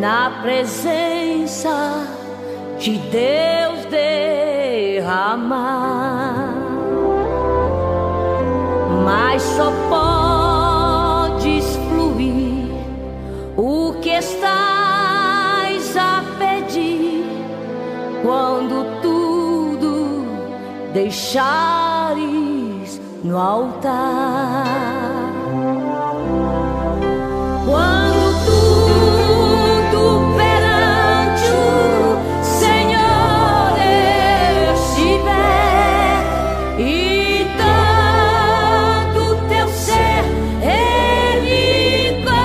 na presença de Deus derramar, mas só podes fluir o que estás a pedir quando tudo deixares no altar. Quando tudo perante o Senhor estiver e todo teu ser Ele controlar,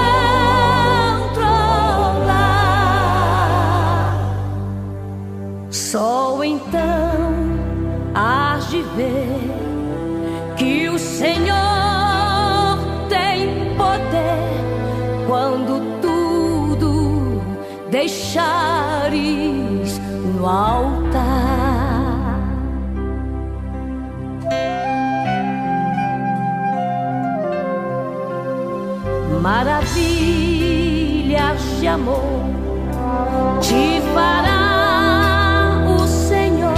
só então hás de ver que o Senhor tem poder quando tudo deixares no altar. Maravilhas de amor te fará o Senhor,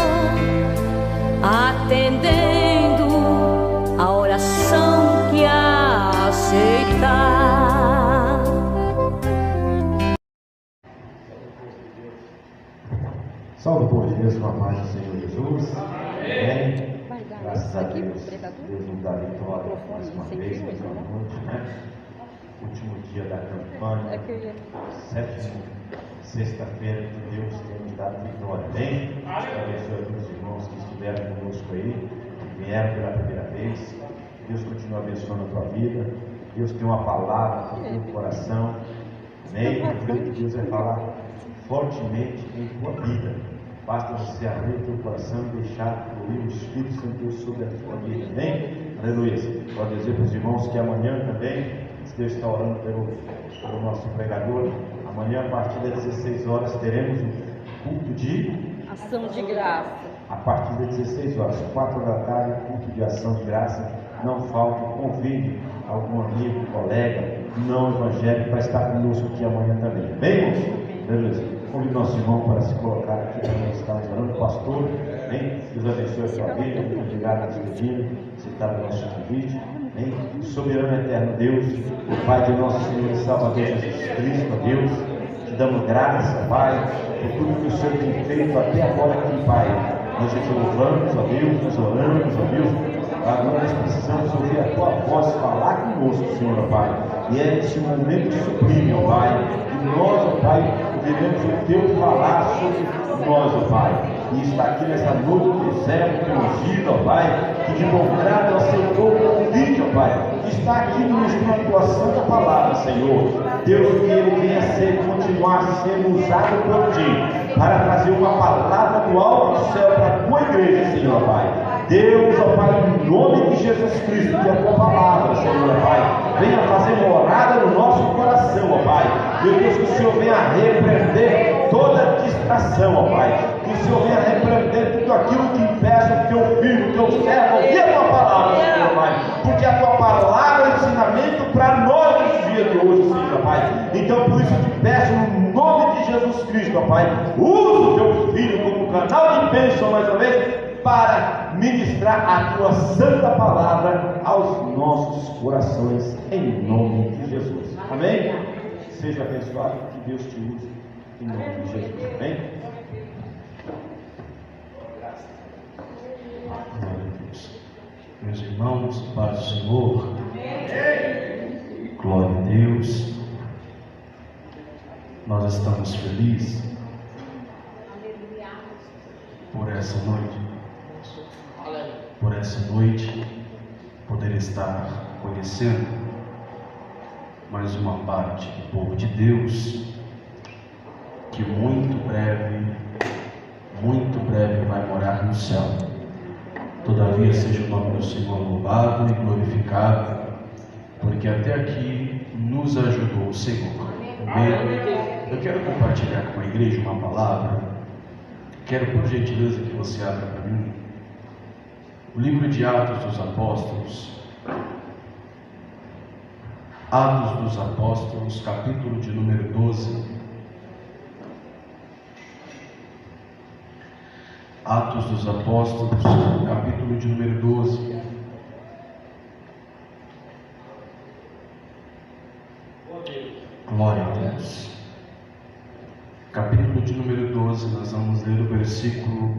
atendendo a oração que aceitar. Salve o povo de Deus com a paz do Senhor Jesus. Amém. Graças a Deus, Deus nos dá vitória mais uma vez, mais uma noite, né? Último dia da campanha, sétima sexta-feira que Deus tem nos dado vitória. Amém? Abençoe a todos os irmãos que estiveram conosco aí, que vieram pela primeira vez. Deus continua abençoando a tua vida. Deus tem uma palavra para o teu coração. Amém? Eu creio que Deus vai falar fortemente em tua vida. Basta você abrir o teu coração e deixar fluir o Espírito Santo de Deus sobre a tua vida. Amém? Aleluia. Pode dizer para os irmãos que amanhã também, se Deus está orando pelo nosso pregador, amanhã a partir das 16 horas teremos um culto de ação de graça. A partir das 16 horas, 4 da tarde, culto de ação de graça. Não falte, convide algum amigo, colega, não evangélico para estar conosco aqui amanhã também. Bem, irmãos? Beleza. Convido nosso irmão para se colocar aqui para nós estarmos orando. Pastor, bem? Deus abençoe a sua vida. Muito obrigado por ter vindo, aceitar o nosso convite. Bem? Soberano eterno Deus, o Pai de nosso Senhor e Salvador Jesus Cristo, ó Deus, te damos graça, Pai, por tudo que o Senhor tem feito até agora aqui, Pai. Nós te louvamos, ó Deus, nós oramos, ó Deus. Agora nós precisamos ouvir a tua voz falar conosco, Senhor, ó Pai. E é nesse momento sublime, ó Pai, que nós, ó Pai, devemos o teu falar sobre nós, ó Pai. E está aqui nessa noite do céu, teu ungido, ó Pai, que de bom grado aceitou o convite, ó Pai, que está aqui ministrando a tua santa palavra, Senhor. Deus, que ele venha continuar sendo usado por ti, para trazer uma palavra do alto do céu para a tua igreja, Senhor, Pai. Deus, ó Pai, em nome de Jesus Cristo, que a tua palavra, Senhor, Pai, venha fazer morada no nosso coração, ó Pai. Meu Deus, que o Senhor venha repreender toda distração, ó Pai. Que o Senhor venha repreender tudo aquilo que impede o teu filho, o teu servo, ouvir a tua palavra, Senhor, Pai. Porque a tua palavra é ensinamento para nós nos dias de hoje, Senhor, Pai. Então, por isso eu te peço, no nome de Jesus Cristo, ó Pai, usa o teu filho como canal de bênção, mais uma vez, para ministrar a tua santa palavra aos nossos corações, em nome de Jesus. Amém? Seja abençoado, que Deus te use, em nome de Jesus. Amém? Glória a Deus. Meus irmãos, paz do Senhor. Glória a Deus. Nós estamos felizes por essa noite. Por essa noite, poder estar conhecendo mais uma parte do povo de Deus, que muito breve vai morar no céu. Todavia seja o nome do Senhor louvado e glorificado, porque até aqui nos ajudou o Senhor. Amém? Eu quero compartilhar com a igreja uma palavra. Quero, por gentileza, que você abra para mim o livro de Atos dos Apóstolos. Atos dos Apóstolos, capítulo de número 12. Atos dos Apóstolos, capítulo de número 12. Glória a Deus. Capítulo de número 12, nós vamos ler o versículo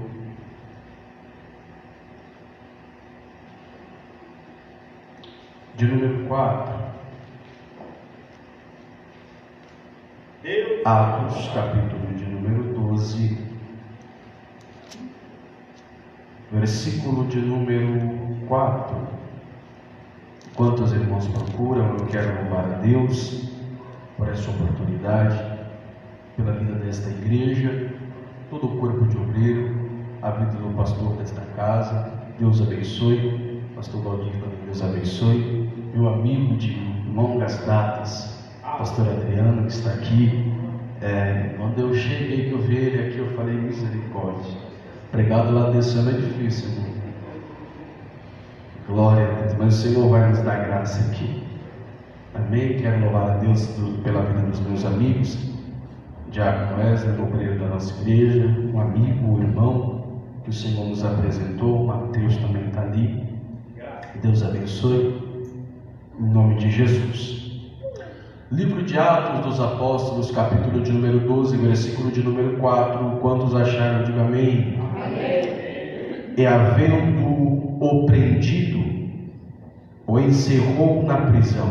de número 4. Atos, capítulo de número 12, versículo de número 4. Quantos irmãos procuram, eu quero louvar a Deus por essa oportunidade, pela vida desta igreja, todo o corpo de obreiro, a vida do pastor desta casa. Deus abençoe, pastor Valdir também, Deus abençoe, meu amigo de longas datas, pastor Adriano, que está aqui. Quando eu cheguei, que eu vi ele aqui, eu falei, misericórdia, pregado lá desse ano é difícil, né? Glória a Deus, mas o Senhor vai nos dar graça aqui. Amém? Quero louvar a Deus pela vida dos meus amigos, Diácono Wesley, obreiro da nossa igreja, um amigo, um irmão que o Senhor nos apresentou. Mateus também está ali. Deus abençoe, em nome de Jesus. Livro de Atos dos Apóstolos, capítulo de número 12, versículo de número 4. Quantos acharam? Diga amém. Amém. E havendo-o prendido, o encerrou na prisão,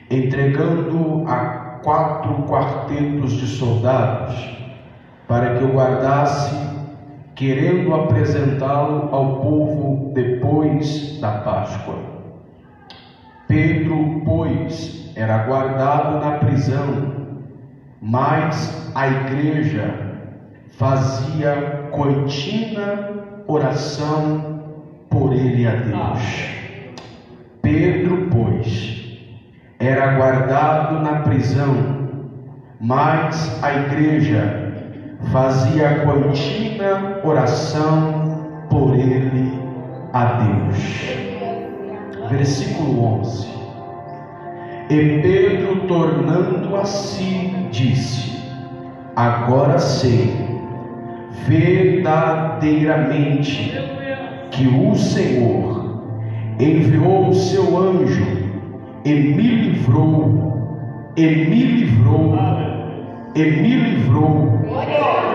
entregando a 4 quartetos de soldados, para que o guardasse, querendo apresentá-lo ao povo depois da Páscoa. Pedro, pois, era guardado na prisão, mas a igreja fazia contínua oração por ele a Deus. Pedro, pois, era guardado na prisão, mas a igreja fazia contínua oração por ele a Deus. Versículo 11. E Pedro, tornando a si, disse: agora sei verdadeiramente que o Senhor enviou o seu anjo e me livrou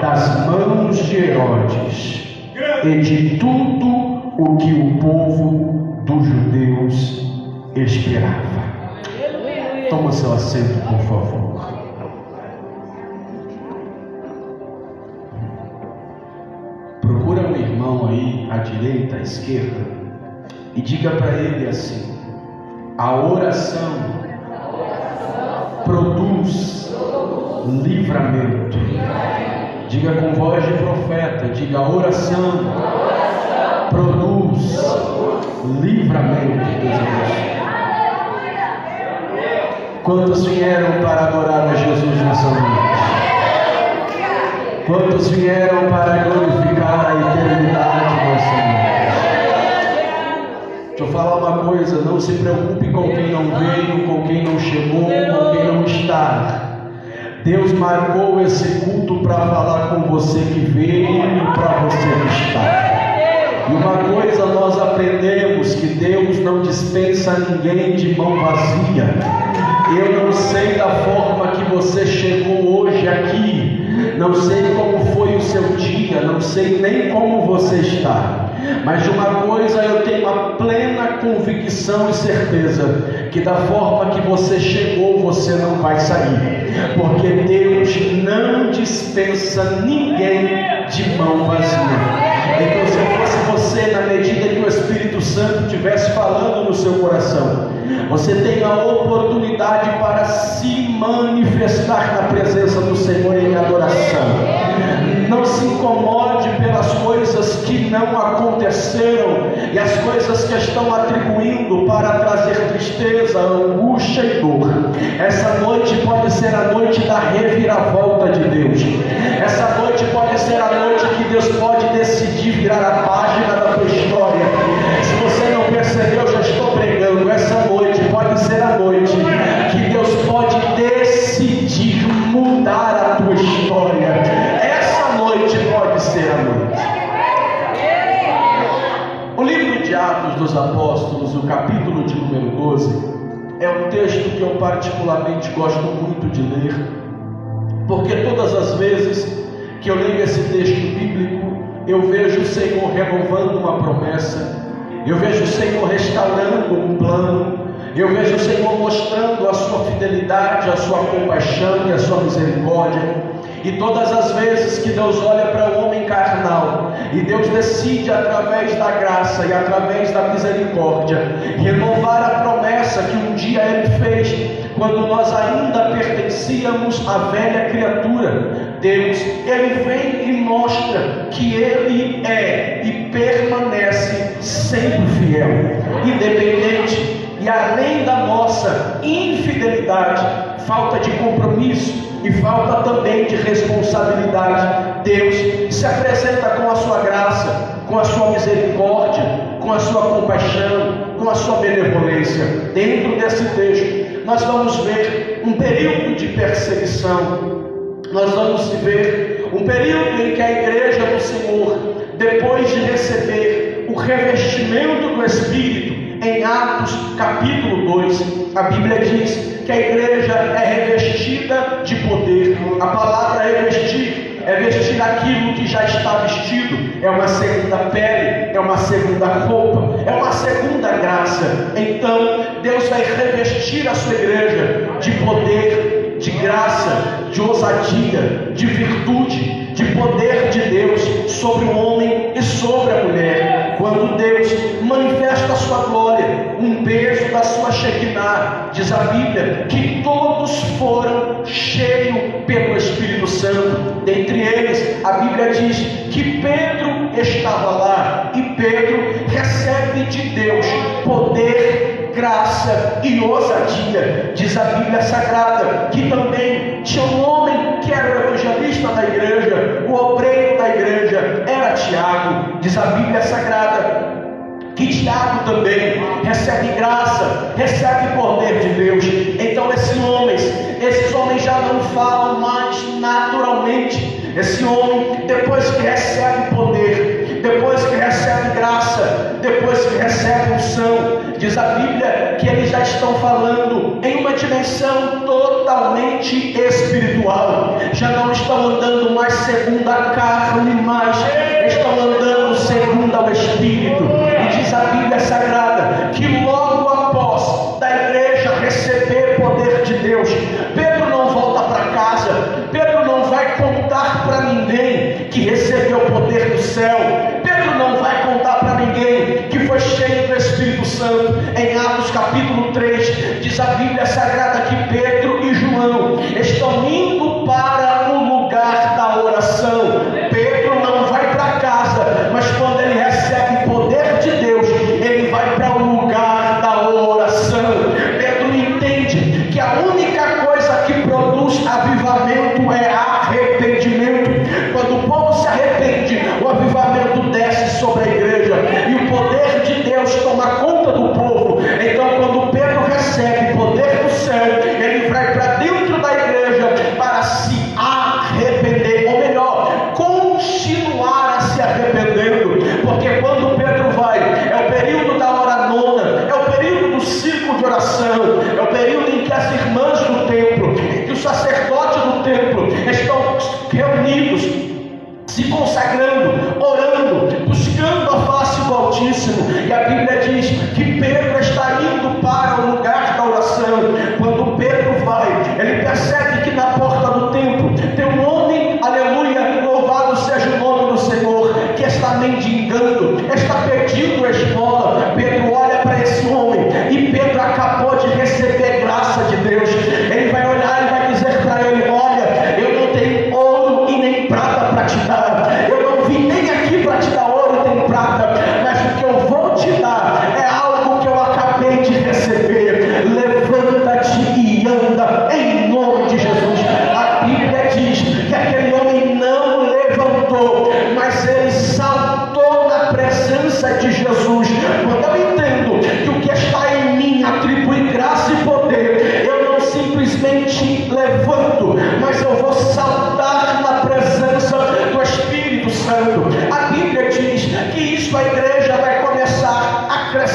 das mãos de Herodes e de tudo o que o povo dos judeus esperava. Toma seu assento, por favor. Procura um irmão aí à direita, à esquerda, e diga para ele assim: a oração produz livramento. Diga com voz de profeta, diga: a oração produz livramento. Quantos vieram para adorar a Jesus nessa noite? Quantos vieram para glorificar a eternidade nessa noite? Deixa eu falar uma coisa: não se preocupe com quem não veio, com quem não chegou, com quem não está. Deus marcou esse culto para falar com você que veio e para você que está. E uma coisa nós aprendemos, que Deus não dispensa ninguém de mão vazia. Eu não sei da forma que você chegou hoje aqui, não sei como foi o seu dia, não sei nem como você está, mas de uma coisa eu tenho a plena convicção e certeza, que da forma que você chegou, você não vai sair, porque Deus não dispensa ninguém de mão vazia. Então, se fosse você, na medida que o Espírito Santo estivesse falando no seu coração, você tem a oportunidade para se manifestar na presença do Senhor em adoração. Não se incomode pelas coisas que não aconteceram e as coisas que estão atribuindo para trazer tristeza, angústia e dor. Essa noite pode ser a noite da reviravolta de Deus. Essa noite pode ser a noite que Deus pode decidir virar a página da tua história. Se você não percebeu, eu já estou pregando. Essa noite pode ser a noite que Deus pode decidir mudar a tua história. Essa noite pode ser a noite. Atos dos Apóstolos, o capítulo de número 12, é um texto que eu particularmente gosto muito de ler, porque todas as vezes que eu leio esse texto bíblico, eu vejo o Senhor renovando uma promessa, eu vejo o Senhor restaurando um plano, eu vejo o Senhor mostrando a sua fidelidade, a sua compaixão e a sua misericórdia. E todas as vezes que Deus olha para o homem carnal, e Deus decide através da graça e através da misericórdia, renovar a promessa que um dia Ele fez, quando nós ainda pertencíamos à velha criatura, Deus, Ele vem e mostra que Ele é e permanece sempre fiel, independente e além da nossa infidelidade, falta de compromisso e falta também de responsabilidade. Deus se apresenta com a sua graça, com a sua misericórdia, com a sua compaixão, com a sua benevolência. Dentro desse texto, nós vamos ver um período de perseguição, nós vamos ver um período em que a igreja do Senhor, depois de receber o revestimento do Espírito, em Atos capítulo 2, a Bíblia diz que a igreja é revestida de poder. A palavra revestir é vestir aquilo que já está vestido, é uma segunda pele, é uma segunda roupa, é uma segunda graça. Então Deus vai revestir a sua igreja de poder, de graça, de ousadia, de virtude, de poder de Deus sobre o homem e sobre a mulher. Quando Deus manifesta a sua glória, um peso da sua Shekinah, diz a Bíblia que todos foram cheios pelo Espírito Santo. Dentre eles, a Bíblia diz que Pedro estava lá, e Pedro recebe de Deus poder, graça e ousadia. Diz a Bíblia Sagrada que também tinha um homem que era o evangelista da igreja, o obreiro da igreja, era Tiago. Diz a Bíblia Sagrada que Tiago também recebe graça, recebe poder de Deus. Então esses homens já não falam mais naturalmente. Esse homem, depois que recebe poder, depois que recebe graça, depois que recebe unção, diz a Bíblia que eles já estão falando em uma dimensão totalmente espiritual. Já não estão andando mais segundo a carne, mas estão andando segundo ao Espírito. E diz a Bíblia Sagrada que logo após da igreja receber poder de Deus, Pedro não volta para casa, Pedro não vai contar para ninguém que recebeu o poder do céu, Pedro não vai contar para ninguém que foi cheio do Espírito Santo. Em Atos capítulo 3, diz a Bíblia Sagrada que Pedro e João estão indo para o lugar da oração. Pedro não vai para casa, mas quando ele recebe poder de Deus, ele vai para o lugar da oração. Pedro entende que a única coisa que produz avivamento é arrependimento. Quando o povo se arrepende, o avivamento desce sobre a igreja e o poder de Deus toma conta do povo. Então quando Pedro recebe poder do céu, ele vai para dentro da igreja para se arrepender, ou melhor, continuar a se arrependendo. Porque quando Pedro vai, é o período da hora nona, é o período do ciclo de oração, é o período em que as irmãs do templo, em que os sacerdotes do templo estão reunidos, se consagrando, orando, buscando a face do Altíssimo. E a Bíblia diz que Pedro está indo para o lugar da oração. Quando Pedro vai, ele percebe que na porta do templo tem um homem, aleluia, louvado seja o nome do Senhor, que está mendigando, está pedindo esmola. Pedro olha para esse homem, e Pedro acabou de receber graça de Deus. Ele vai olhar e vai dizer para ele: olha, eu não tenho ouro e nem prata para te dar, eu não vim nem aqui para te dar ouro e nem prata, mas o que eu vou te dar é algo que eu acabei de receber. Levanta-te e anda em nome de Jesus. A Bíblia diz que aquele homem não levantou, mas ele saltou na presença de Jesus. Quando eu entendo que o que está em mim atribui graça e poder, eu não simplesmente levanto, mas eu vou saltar na presença do Espírito Santo. A Bíblia diz que isso a igreja vai começar a crescer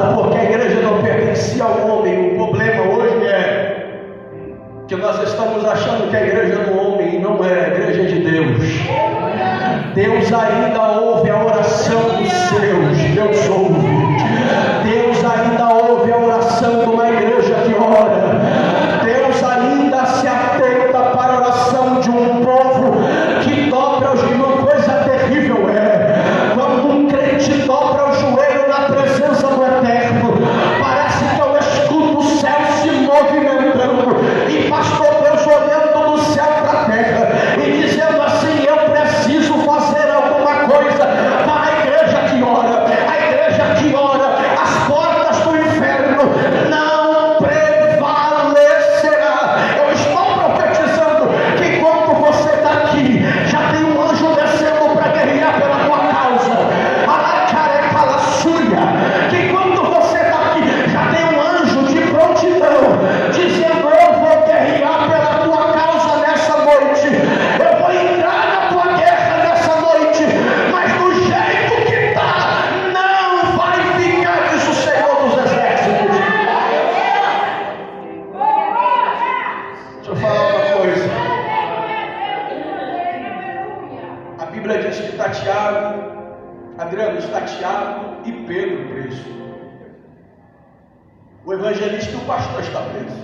nada, porque a igreja não pertencia ao homem. O problema hoje é que nós estamos achando que a igreja é do homem, e não é, a igreja é de Deus. Deus ainda ouve a oração dos seus. Deus ouve. Deus ainda ouve a oração de uma igreja que ora. Deus ainda se atenta para a oração de um povo que dobra os joelhos. Uma coisa terrível é quando um crente dobra o joelho na presença do Eterno. Parece que eu escuto o céu se movimentando e pastor Deus olhando do céu para a terra e dizendo assim: eu preciso fazer alguma coisa para a igreja que ora. A igreja que ora, as portas do inferno não prevalecerá. Eu estou profetizando que enquanto você está aqui, já tem um anjo descendo para guerrear pela tua causa. Que enquanto você está aqui, já tem um anjo de prontidão dizendo: eu vou guerrear pela tua causa nessa noite, eu vou entrar na tua guerra nessa noite, mas do jeito que está, não vai ficar, diz o Senhor dos Exércitos. Deixa eu falar uma coisa. A Bíblia diz que está Tiago, Adriano, está Tiago e Pedro preso. O evangelista e o pastor está preso.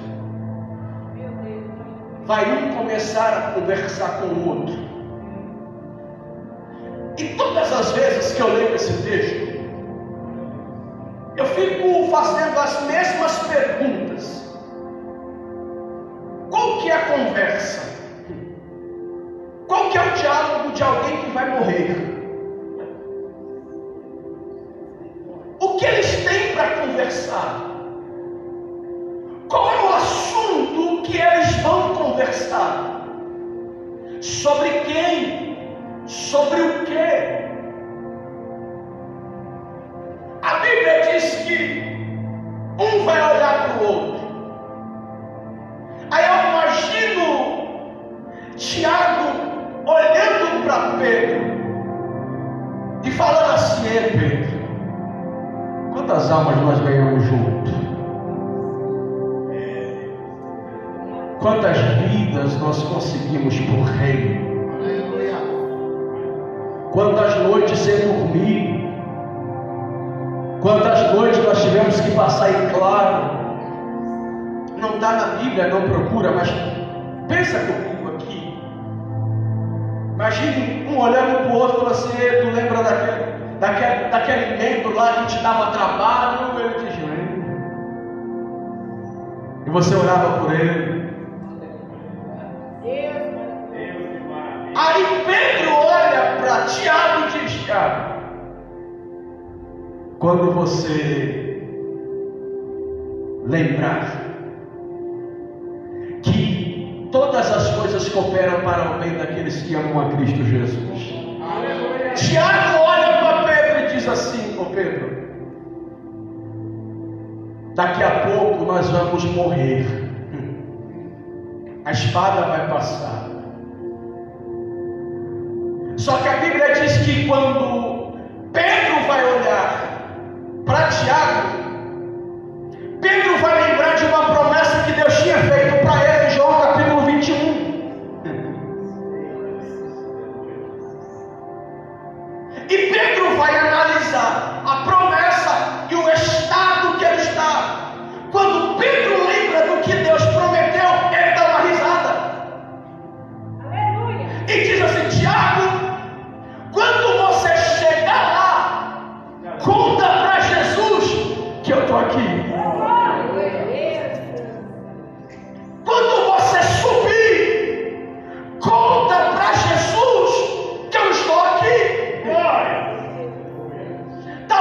Vai um começar a conversar com o outro. E todas as vezes que eu leio esse texto, eu fico fazendo as mesmas perguntas. Qual que é a conversa? Qual que é o diálogo de alguém que vai morrer? O que eles têm para conversar? Qual é o assunto que eles vão conversar? Sobre quem? Sobre o quê? A Bíblia diz que um vai olhar para o outro. Aí eu imagino Tiago olhando para Pedro e falando assim: Pedro, quantas almas nós ganhamos juntos? Quantas vidas nós conseguimos por reino? Quantas noites sem dormir? Quantas noites nós tivemos que passar em claro? Não está na Bíblia, não procura, mas pensa comigo aqui. Imagine um olhando para o outro e falando assim: tu lembra daquele membro lá que te dava trabalho? Ele diz: lembra. E você orava por ele. Aí Pedro olha para Tiago e diz: Tiago, quando você lembrar que todas as coisas cooperam para o bem daqueles que amam a Cristo Jesus. Aleluia. Tiago olha para Pedro e diz assim: ô Pedro, daqui a pouco nós vamos morrer, a espada vai passar. Só que a Bíblia diz que quando Pedro vai olhar para Tiago, Pedro vai lembrar de uma promessa que Deus tinha feito para ele em João capítulo 21. E Pedro vai analisar a promessa e o estado que ele está. Quando Pedro lembra do que Deus prometeu, ele dá uma risada. Aleluia. E diz assim: Tiago, quando você chegar lá, conta para Jesus que eu estou aqui. Quando você subir, conta para Jesus que eu estou aqui. Está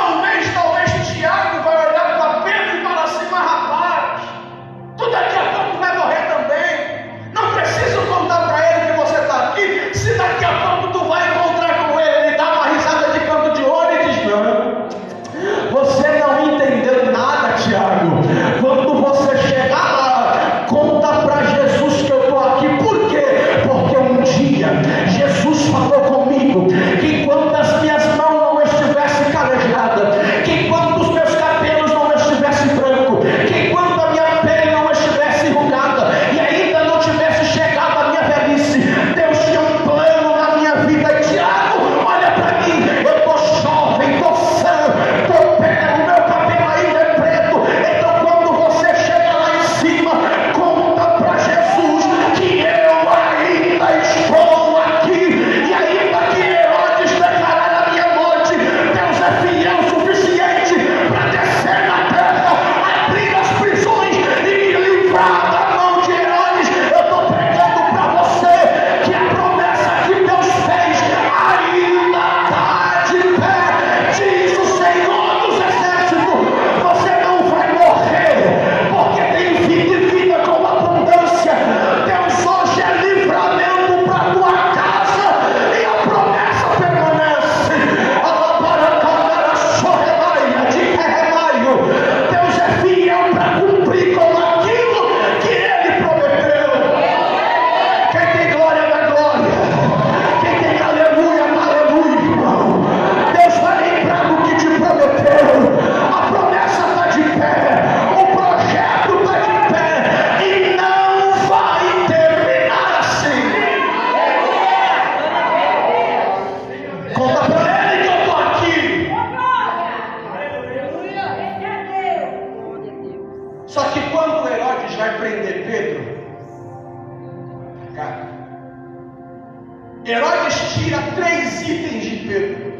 3 itens de Pedro: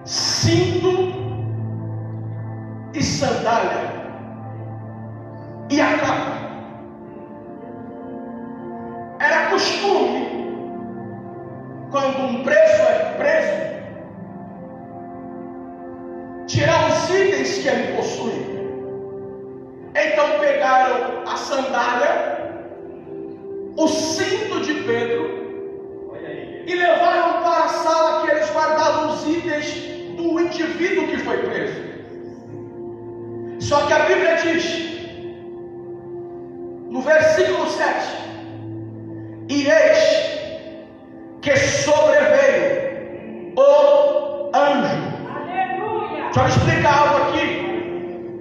cinto e sandália e a capa. Era costume, quando um preso é preso, tirar os itens que ele possui. Então pegaram a sandália, o cinto de Pedro, e levaram para a sala que eles guardavam os itens do indivíduo que foi preso. Só que a Bíblia diz, no versículo 7, e eis que sobreveio o anjo. Deixa eu explicar algo aqui.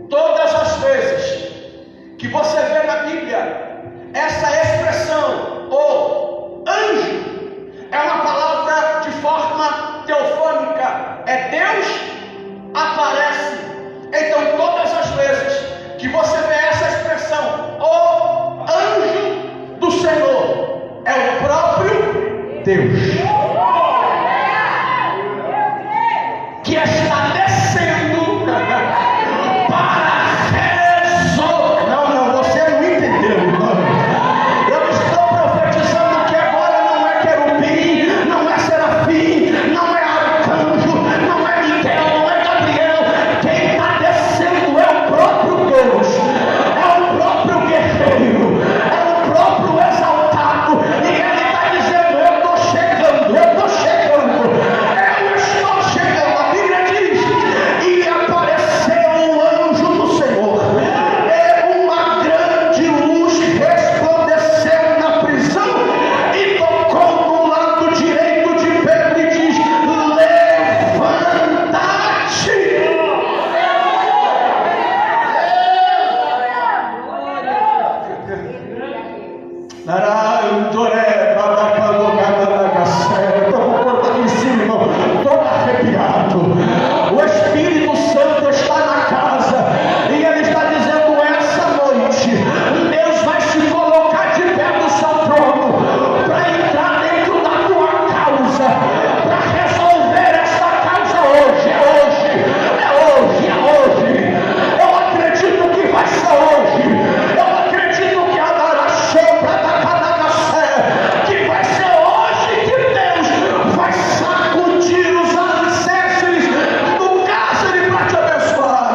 Todas as vezes que você vê na Bíblia essa expressão, o anjo, é uma palavra de forma teofônica. É Deus aparece. Então todas as vezes que você vê essa expressão, o anjo do Senhor, é o próprio Deus que está descendo para resolver. Não, você não entendeu, irmão. Eu estou profetizando que agora não é querubim, não é serafim, não é arcanjo, não é Miguel, não é Gabriel. Quem está descendo é o próprio Deus, é o próprio guerreiro, é o próprio exaltado. E ele está dizendo: eu estou chegando, eu estou chegando, eu estou chegando. A Bíblia diz: e apareceu o anjo do Senhor, e uma grande luz resplandeceu na prisão, e tocou no lado direito de Pedro e diz: levanta-te. Estou com o corpo aqui em cima, irmão, todo arrepiado. O Espírito Santo está na casa e ele está dizendo: essa noite Deus vai se colocar de pé no seu trono para entrar dentro da tua causa, para resolver essa causa hoje. Eu acredito que vai ser hoje. Eu acredito que a dará sombra da Canagacé, que vai ser hoje que Deus vai sacudir os alicerces do cárcere para te abençoar.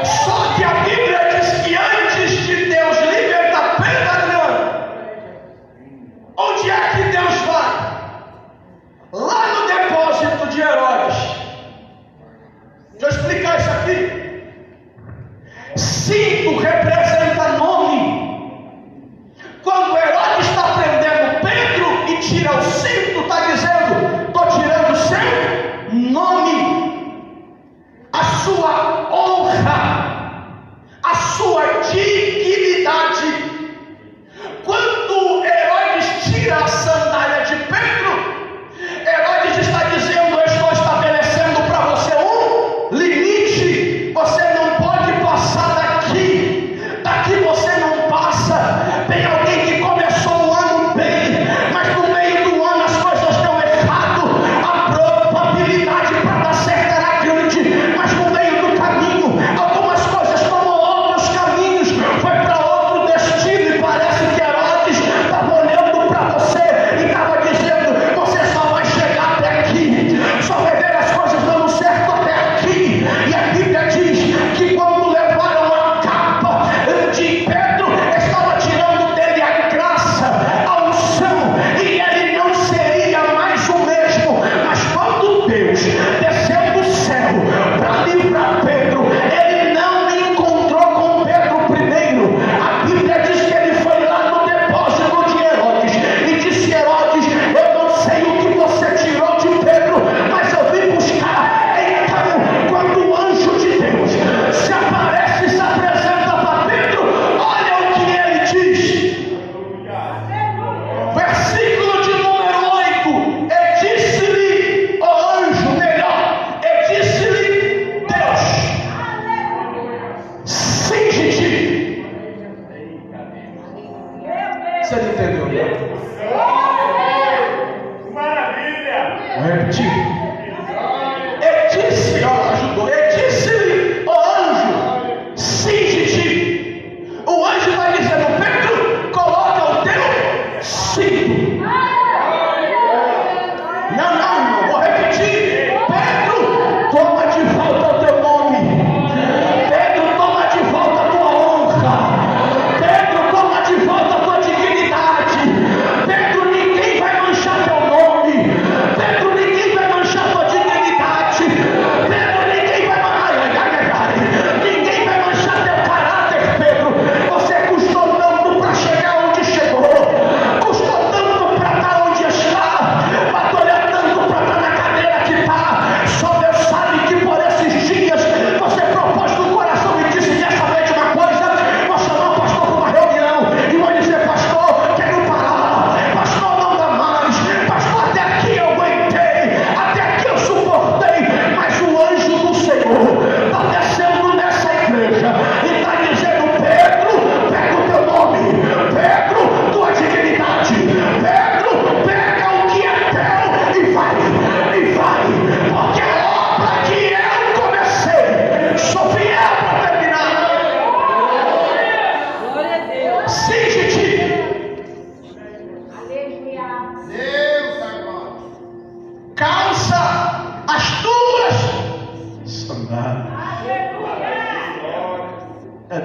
Só que a Bíblia diz que antes de Deus libertar Pedro, onde é que Deus vai? Lá no depósito de Herodes. Deixa eu explicar isso aqui. Cinto representa nome. Quando Herodes está prendendo Pedro e tira o cinto, está dizendo: estou tirando o seu nome, a sua honra, a sua dignidade. Quando Herodes tira a sandália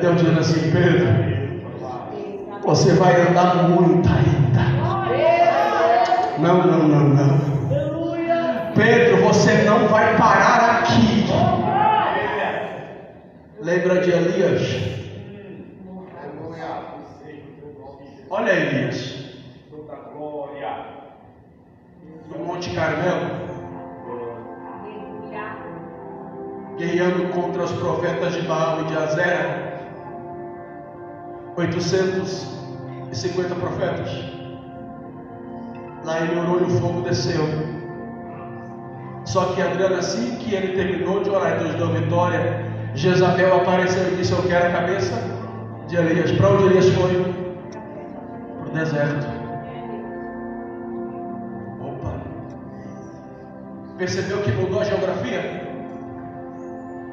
Deus dizendo assim: Pedro, você vai andar muito ainda. Não. Pedro, você não vai parar aqui. Lembra de Elias? Olha Elias no Monte Carmelo, guerreando contra os profetas de Baal e de Azera. 850 profetas. Lá ele orou e o fogo desceu. Só que Adriana, assim que ele terminou de orar e Deus deu vitória, Jezabel apareceu e disse: eu quero a cabeça de Elias. Para onde Elias foi? Para o deserto. Opa! Percebeu que mudou a geografia?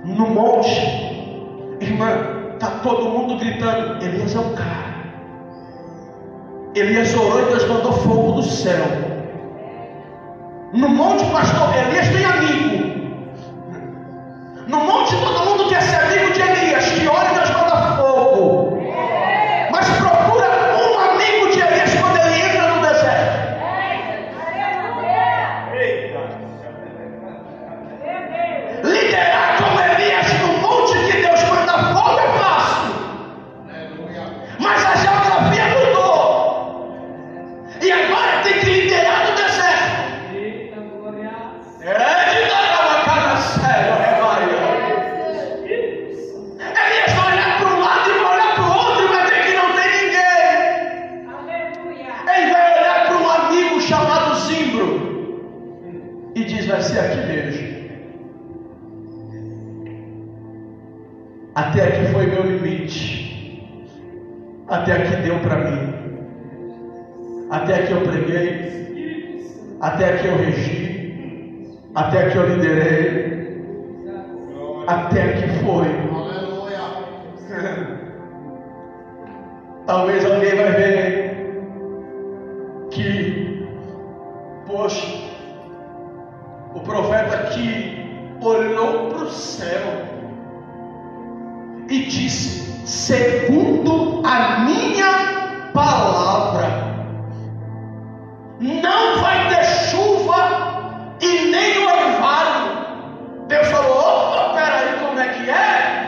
No monte, irmã, está todo mundo gritando: Elias é o cara. Elias orou e Deus mandou fogo do céu. No monte, pastor, Elias tem amigo. No monte todo mundo quer ser amigo de Elias, que ora e Deus manda fogo. Mas procura um amigo de Elias quando ele entra no deserto. Liderar como Elias no monte que Deus manda fogo é fácil. Mas a geografia mudou. E agora tem que liderar no deserto. Elias vai olhar para um lado e vai olhar para o outro e vai ver que não tem ninguém. Ele vai olhar para um amigo chamado Zimbro e diz: vai ser aqui mesmo. Até aqui foi meu limite. Até aqui deu para mim. Até aqui eu preguei. Até aqui eu regi. Até aqui eu liderei. Até aqui foi. Talvez alguém vai ver que, poxa, o profeta aqui olhou para o céu e disse: segundo a minha palavra, não vai ter chuva e nem orvalho. Deus falou: opa, peraí, como é que é?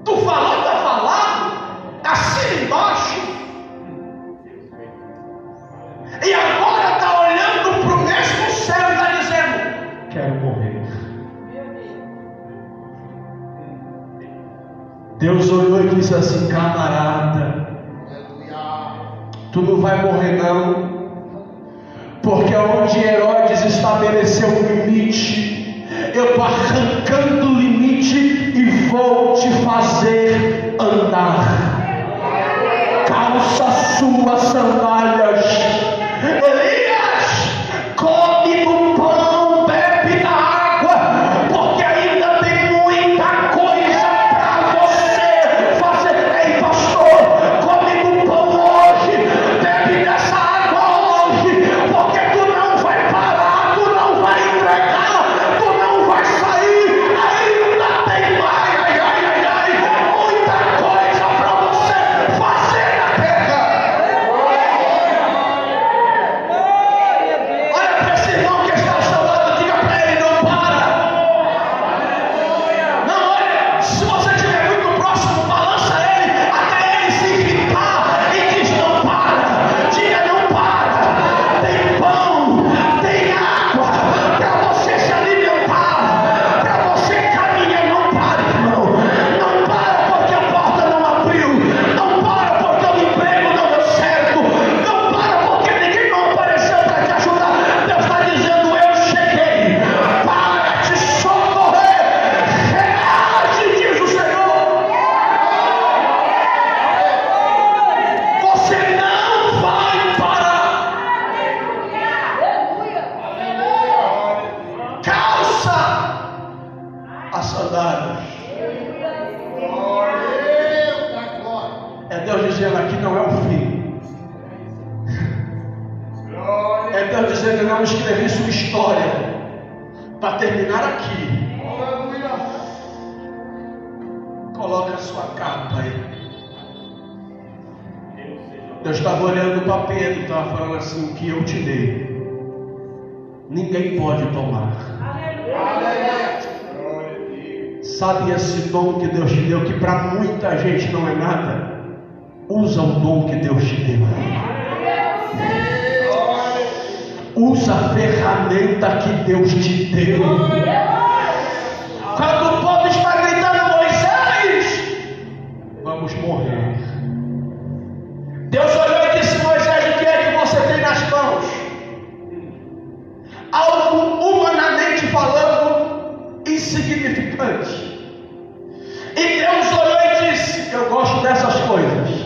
Tu falou, tá falado? Assim embaixo. E agora está olhando para o mesmo céu e está dizendo: quero morrer. Deus olhou e disse assim: camarada, tu não vai morrer não, porque onde Herodes estabeleceu um limite, eu estou arrancando o limite e vou te fazer andar. Calça suas sandálias. Elias, come do pão, bebe da água, porque ainda tem muita coisa para você fazer. Ei, pastor, come do pão hoje, bebe dessa água hoje, porque tu não vai parar, tu não vai entregar, tu não vai sair, ainda tem mais, muita coisa para você fazer na terra. Olha para esse irmão que está ao seu lado, diga para ele: não para. Não, olha, se você estiver muito próximo, balança ele até ele se irritar e diz: não para. Diga: não para. Tem pão, tem água para você se alimentar, para você caminhar. Não para, irmão. Não para porque a porta não abriu. Não para porque o emprego não deu certo. Não para porque ninguém não apareceu para te ajudar. Deus está dizendo: eu cheguei para te socorrer. Reage, diz o Senhor. Você não vai parar. Calça as sandálias. É Deus dizendo: aqui não é o fim. É Deus dizendo: eu não escrevi sua história para terminar aqui. Coloca a sua capa aí. Deus estava olhando para Pedro, estava falando assim: o que eu te dei, ninguém pode tomar. Sabe esse dom que Deus te deu, que para muita gente não é nada? Usa o dom que Deus te deu. Usa a ferramenta que Deus te deu. Quando o povo está gritando: Moisés, vamos morrer. Deus olhou e disse: Moisés, o que é que você tem nas mãos? Algo humanamente falando insignificante. E Deus olhou e disse: eu gosto dessas coisas.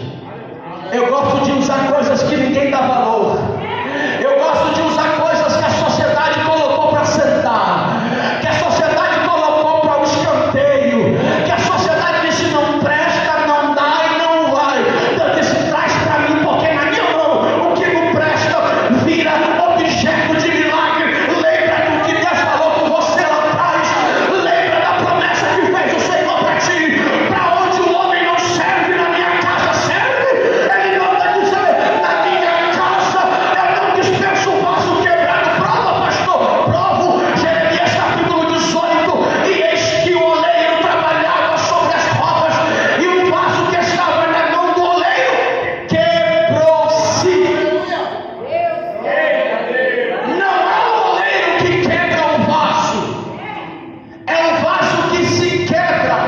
Eu gosto de usar coisas que ninguém dá valor. Eu gosto de usar coisas que a sociedade colocou para sentar, que a sociedade colocou para o escanteio, que a sociedade disse: não presta, não dá e não vai. Deus disse: traz para mim, porque na minha mão o que não presta vira objeto de milagre. Lembra do que Deus falou com você lá atrás. Lembra da promessa que fez o Senhor para ti. Para onde o homem não serve, na minha casa serve. Ele manda dizer: na minha casa eu não dispenso o vaso quebrado. Prova, pastor, provo. Jeremias capítulo 18. E eis que o oleiro trabalhava sobre as rodas, e o vaso que estava na mão do oleiro quebrou-se. Não é o oleiro que quebra o vaso, é o vaso que se quebra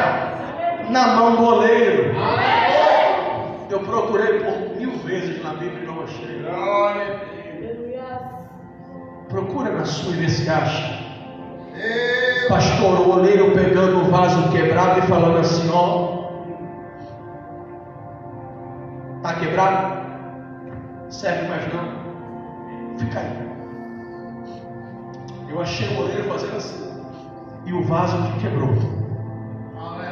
na mão do oleiro. Eu procurei por 1000 vezes na Bíblia e não achei. Procura na sua e vê se acha. Pastor, o oleiro pegando o vaso quebrado e falando assim: ó, tá quebrado? Serve mais não? Fica aí. Eu achei o oleiro fazendo assim, e o vaso que quebrou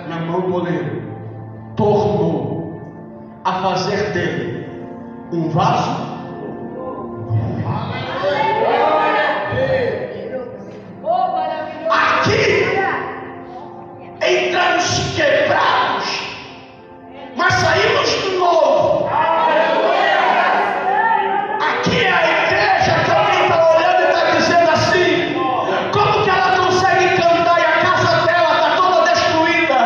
na mão do oleiro tornou a fazer dele um vaso. Aqui entramos quebrados, mas saímos novo. Aqui é a igreja que alguém está olhando e está dizendo assim: como que ela consegue cantar e a casa dela está toda destruída?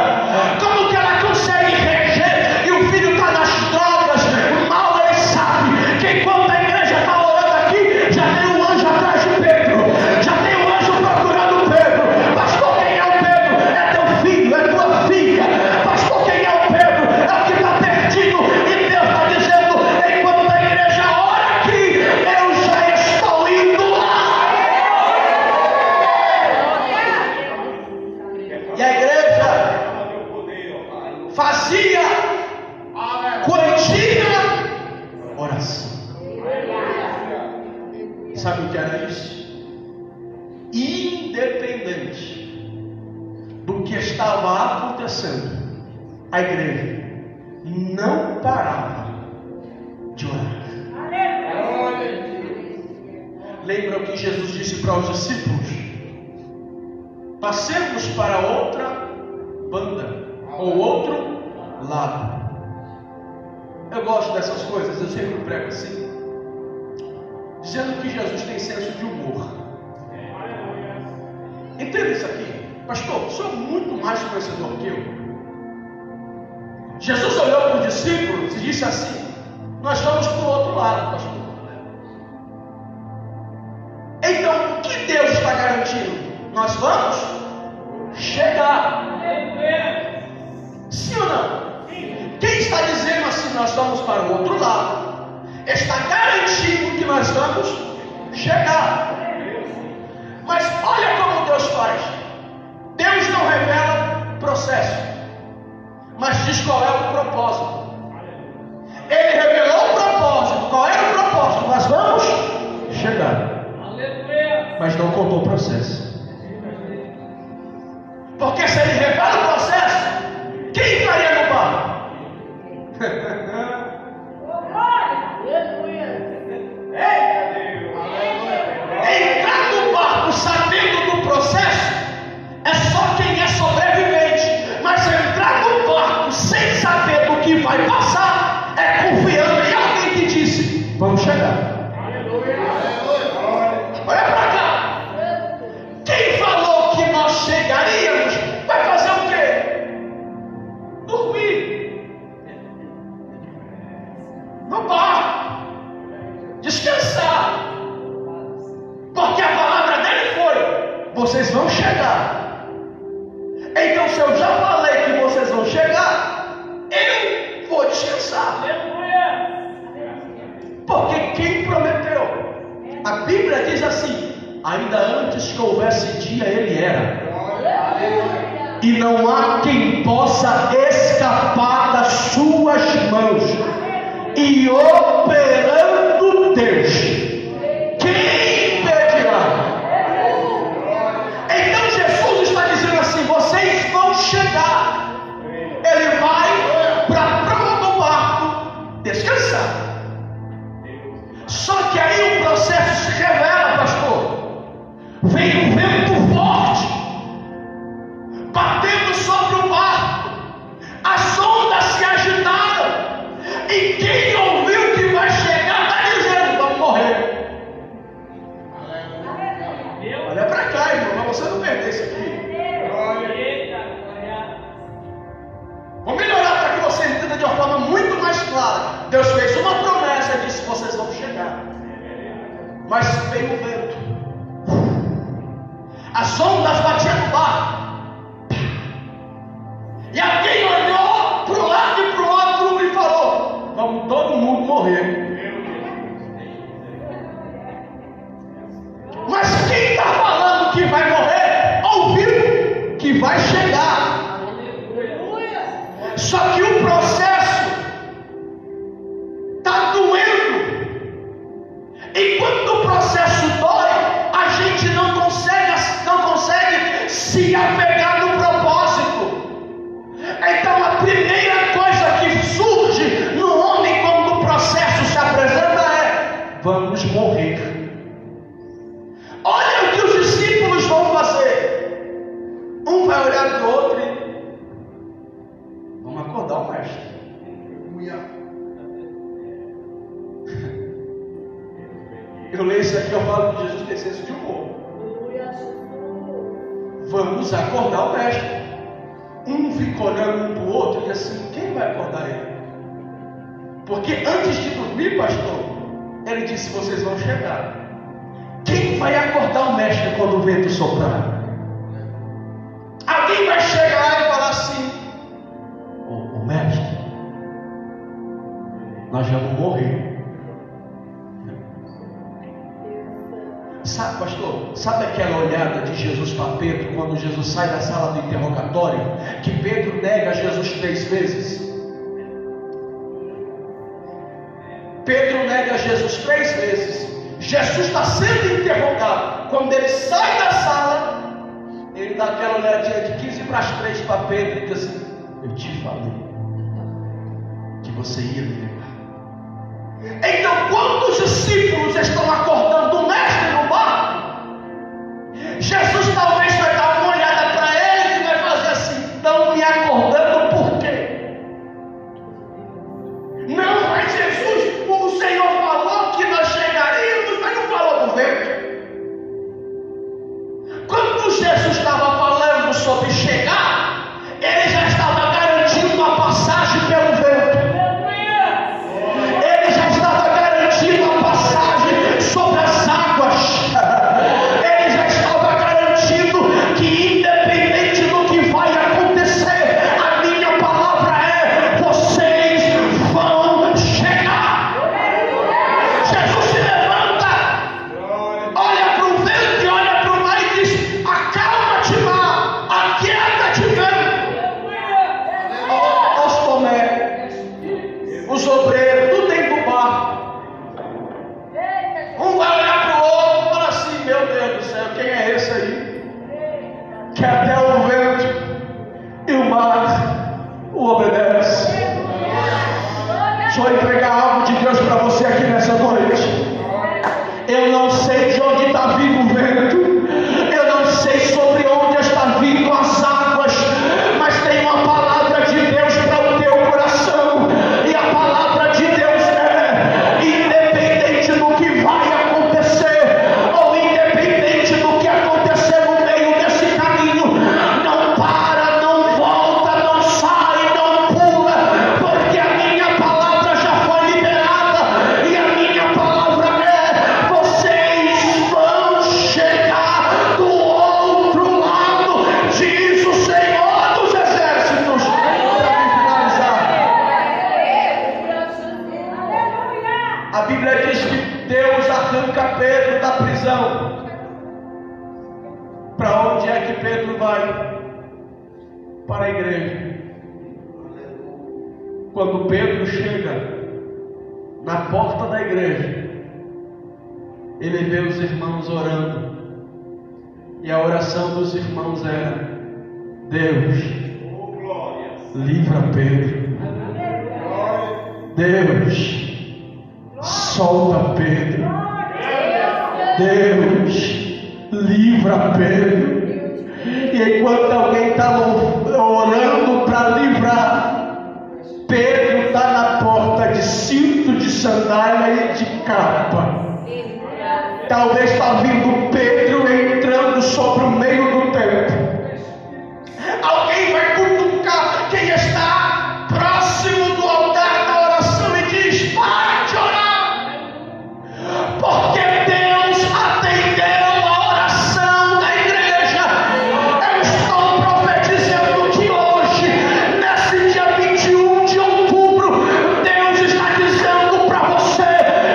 Como que ela consegue reger e o filho está nas drogas? Mal ele sabe que enquanto a igreja está orando aqui, já tem um anjo atrás de Pedro, já tem um anjo procurando Pedro. Pastor, quem é o Pedro? É teu filho, é tua filha. Pastor, quem é o Pedro? É o que está perdido. E Deus está dizendo: enquanto a igreja ora aqui, eu já estou indo lá. E a igreja fazia contínua oração. Sabe o que era isso? Independente do que estava acontecendo, a igreja não parava de orar. Lembra o que Jesus disse para os discípulos? Passemos para outra banda, ou outro lado. Eu gosto dessas coisas, eu sempre prego assim, dizendo que Jesus tem senso de humor. Entenda isso aqui. Pastor, sou muito mais conhecedor que eu. Jesus olhou para os discípulos e disse assim: nós vamos para o outro lado, pastor. Então, o que Deus está garantindo? Nós vamos chegar. Sim ou não? Quem está dizendo assim: nós vamos para o outro lado, está garantindo que nós vamos chegar. Mas olha como Deus faz. Deus não revela processo, mas diz qual é o propósito. Ele revelou o propósito. Qual era o propósito? Nós vamos chegar. Mas não contou o processo. Porque se ele revela o processo, quem entraria no barco? Entrar no barco sabendo do processo é só quem é sobrevivente. Mas entrar no barco vai passar é confiando em alguém que disse: vamos chegar. Olha para cá. Quem falou que nós chegaríamos vai fazer o quê? Dormir no barco, descansar, porque a palavra dele foi: vocês vão chegar. Então, se eu já falei que vocês vão chegar, eu vou descansar. Porque quem prometeu? A Bíblia diz assim: ainda antes que houvesse dia, ele era. E não há quem possa escapar das suas mãos. E operando Deus, quem impedirá? Então Jesus está dizendo assim: vocês vão chegar. Ele vai para a proa do barco descansar. Só que aí o processo se revela, pastor. Vem um vento forte batendo sobre o barco, as ondas se agitaram, e quem ouviu que vai chegar está dizendo: vamos morrer. Olha para cá, irmão, para você não perder isso aqui. Vou melhorar para que você entenda de uma forma muito mais clara. Deus fez uma promessa e disse: vocês vão chegar. Mas veio o vento, as ondas batiam no barco, e alguém olhou para o lado e para o outro e falou: vamos todo mundo morrer. Mas quem está falando que vai morrer ouviu que vai chegar. Só que o processo está doendo, e quando o processo dói, a gente não consegue se apegar no propósito. Então a primeira coisa que surge no homem quando o processo se apresenta é: vamos morrer. Olha o que os discípulos vão fazer. Um vai olhar para o outro e: vamos acordar o mestre. Eu leio isso aqui, eu falo que Jesus tem senso de humor. Vamos acordar o mestre. Um fica olhando um para o outro e diz assim: quem vai acordar ele? Porque antes de dormir, pastor, ele disse: vocês vão chegar. Quem vai acordar o mestre quando o vento soprar? Alguém vai chegar e falar assim: o mestre, nós vamos morrer. Sabe, pastor, sabe aquela olhada de Jesus para Pedro quando Jesus sai da sala do interrogatório, que Pedro nega Jesus 3 vezes? Pedro nega Jesus 3 vezes. Jesus está sendo interrogado. Quando ele sai da sala, ele dá aquela olhadinha de 15 para as 3 para Pedro e diz assim: eu te falei que você ia me negar. Então, quando os discípulos estão acordando o mestre no barco, Jesus talvez vai dar uma olhada para eles e vai fazer assim: estão me acordando por quê? Não, mas Jesus, o Senhor falou que nós chegaríamos, mas não falou do vento. Quando Jesus estava falando sobre chegar, ele já estava garantindo a passagem pelo vento. Ele já estava garantindo a passagem sobre as águas. Ele já estava garantindo que, independente do que vai acontecer, a minha palavra é: vocês vão chegar. Jesus se levanta, olha para o vento e olha para o mar e diz: acalma-te, mar, aquieta-te, vento. Os Tomé, os obreiros, tudo dentro do barco. Um vai olhar para o outro e fala assim: meu Deus do céu, quem é esse aí? Que até o vento e o mar o obedece. Deixa eu entregar algo de Deus para você aqui nessa noite. Eu não sei de onde está vindo o vento, eu não sei sobre onde está vindo as águas, mas tem uma palavra de Deus para o teu coração. liberta Pedro da prisão. Para onde é que Pedro vai? Para a igreja. Quando Pedro chega na porta da igreja, ele vê os irmãos orando, e a oração dos irmãos era: Deus, livra Pedro. Deus, solta Pedro. Deus, livra Pedro. E enquanto alguém está orando para livrar, Pedro está na porta de cinto, de sandália e de capa. Talvez está vindo Pedro entrando sobre o meio do templo. Alguém vai cutucar quem está próximo do altar da oração e diz: para de orar, porque Deus atendeu a oração da igreja. Eu estou profetizando que hoje, nesse dia 21 de outubro, Deus está dizendo para você: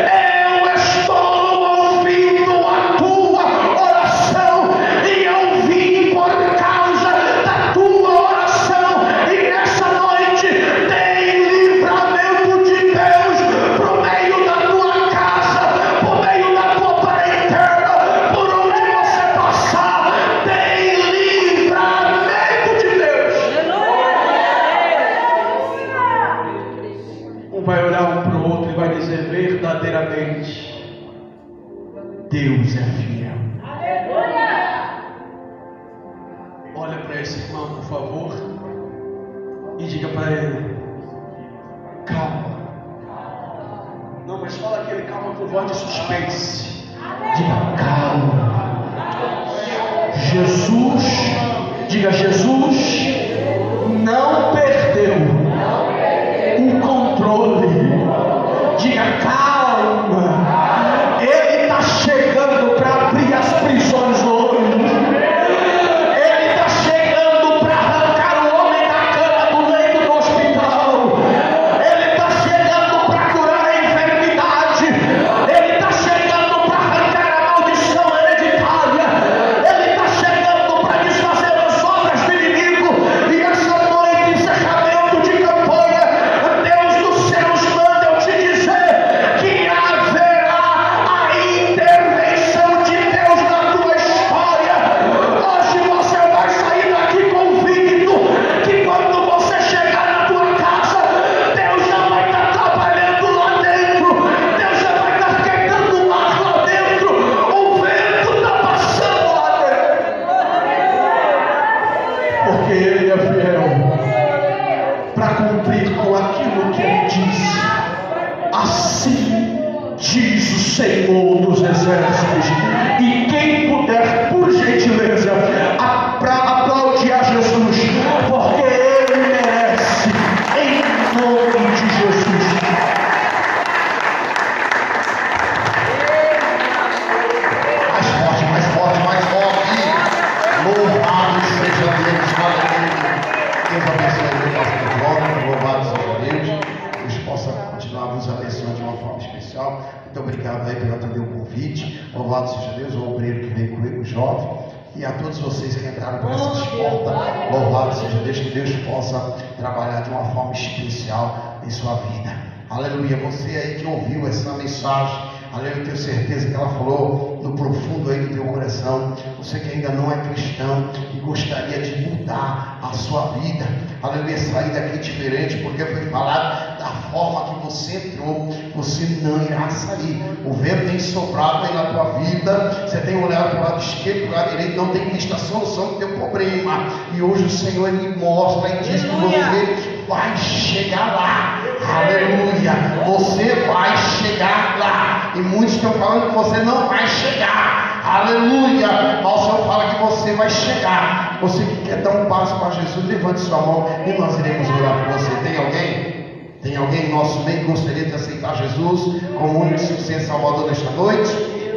eu estou ouvindo a tua oração, e eu vim por causa da tua oração. E nessa noite tem livramento de Deus pro meio da tua casa, pro meio da tua parentela, por onde você passar. Tem livramento de Deus. Um vai olhar um para o outro e vai dizer: verdadeiramente, Deus é fiel. Olha para esse irmão, por favor, e diga para ele: calma. Não, mas fala aquele calma com voz de suspense. Diga: calma. Jesus, diga: Jesus não perdeu o controle. Diga: calma. Ele está chegando para abrir as prisões hoje. Ele está chegando para arrancar o homem da cama do leito do hospital. Ele está chegando para curar a enfermidade. Ele está chegando para arrancar a maldição hereditária. Ele está chegando para desfazer as obras do inimigo. E essa noite, encerramento de campanha, Deus dos céus manda eu te dizer que haverá a intervenção de Deus na tua história. Hoje você vai sair daqui convicto que quando você chegar na tua casa, Deus já vai estar trabalhando lá dentro. Deus já vai estar quebrando o mar lá dentro. O vento está passando lá dentro. Porque Ele é fiel para cumprir com aquilo que Ele disse. Assim diz o Senhor dos Exércitos. E quem puder, por gentileza, para aplaudir a Jesus, porque Ele merece, em nome de Jesus. Mais forte, mais forte, mais forte. Louvado seja Deus. Aleluia. Deus abençoe o pastor João. Louvado seja Deus. Deus possa continuar nos abençoando de uma forma especial. Muito obrigado aí por atender o convite. Louvado seja Deus, o obreiro que veio comigo, o jovem. E a todos vocês que entraram por essas portas. Louvado seja Deus, que Deus possa trabalhar de uma forma especial em sua vida. Aleluia. Você aí que ouviu essa mensagem, aleluia, eu tenho certeza que ela falou no profundo aí do teu coração. Você que ainda não é cristão e gostaria de mudar a sua vida, aleluia, sair daqui diferente, porque foi falado da forma que você entrou, você não irá sair. O vento tem soprado aí na tua vida, você tem olhado para o lado esquerdo, para o lado direito, não tem visto a solução do teu problema. E hoje o Senhor Ele mostra e diz que você vai chegar lá. Aleluia, você vai chegar lá. E muitos estão falando que você não vai chegar. Aleluia, mas o Senhor fala que você vai chegar. Você que quer dar um passo para Jesus, levante sua mão e nós iremos orar por você. Tem alguém? Tem alguém em nosso meio que gostaria de aceitar Jesus como único e suficiente Salvador nesta noite?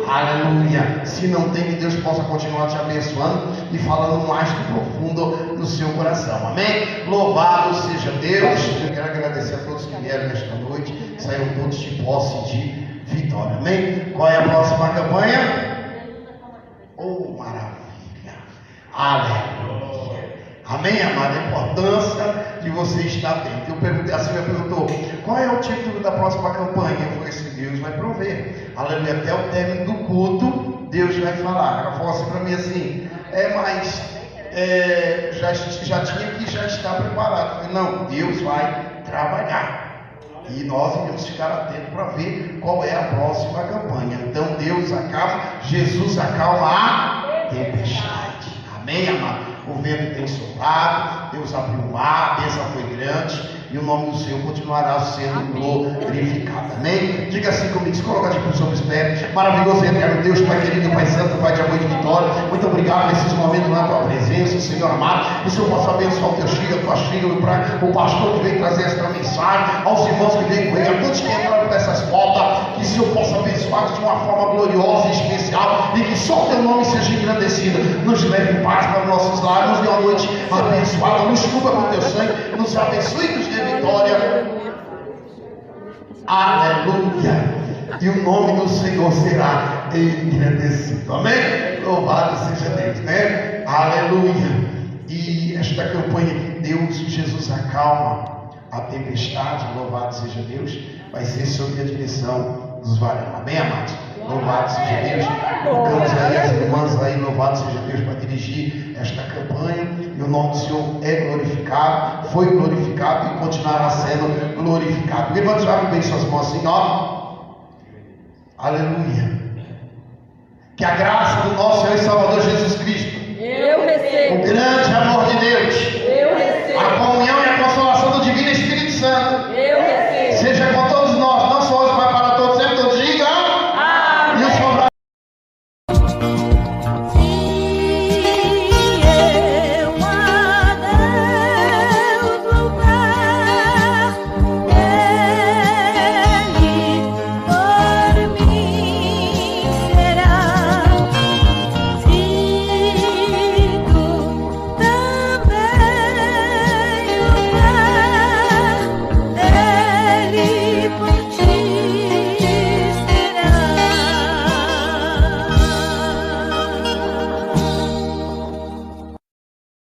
Aleluia. Se não tem, que Deus possa continuar te abençoando e falando mais do profundo no seu coração. Amém? Louvado seja Deus. Eu quero agradecer a todos que vieram nesta noite. Saíram todos de posse de vitória. vitória. Amém? Qual é a próxima campanha? Oh, maravilha! Aleluia! Amém, amado? A importância de você estar atento. A Silvia perguntou: qual é o título da próxima campanha? Eu falei assim: Deus vai prover. Aleluia. Até o término do culto, Deus vai falar. Ela falou assim para mim assim: já tinha que já estar preparado. Eu falei: não, Deus vai trabalhar. E nós iremos ficar atentos para ver qual é a próxima campanha. Então Jesus acalma a tempestade. Amém, amado? O vento tem soprado, Deus abriu o mar, a bênção foi grande, e o nome do Senhor continuará sendo glorificado. Amém? Diga assim comigo, se coloca de pé sobre os pés. Maravilhoso e eterno Deus, Pai querido, Pai santo, Pai de amor e de vitória, muito obrigado nesses momentos na tua presença, Senhor amado. Que o Senhor possa abençoar o teu filho, a tua filha, para o pastor que veio trazer esta mensagem, aos irmãos que veio com ele, a todos que entraram por essas portas. Que o Senhor possa abençoar de uma forma gloriosa e especial, e que só o teu nome seja engrandecido. Nos leve em paz para os nossos lares, nos dê uma noite abençoada, nos cubra com teu sangue, nos abençoe e nos dê vitória. Aleluia! E o nome do Senhor será engrandecido. Amém? Louvado seja Deus, né? Aleluia! E esta campanha de Deus, Jesus acalma a tempestade, louvado seja Deus, vai ser sob a direção dos varões. Amém, amados? Louvado seja Deus. Colocamos aí as irmãs aí, louvado seja Deus, para dirigir esta campanha. E o nome do Senhor é glorificado, foi glorificado e continuará sendo glorificado. Levante já bem suas mãos assim, ó. Aleluia. Que a graça do nosso Senhor e Salvador Jesus Cristo, Eu recebo o grande amor de Deus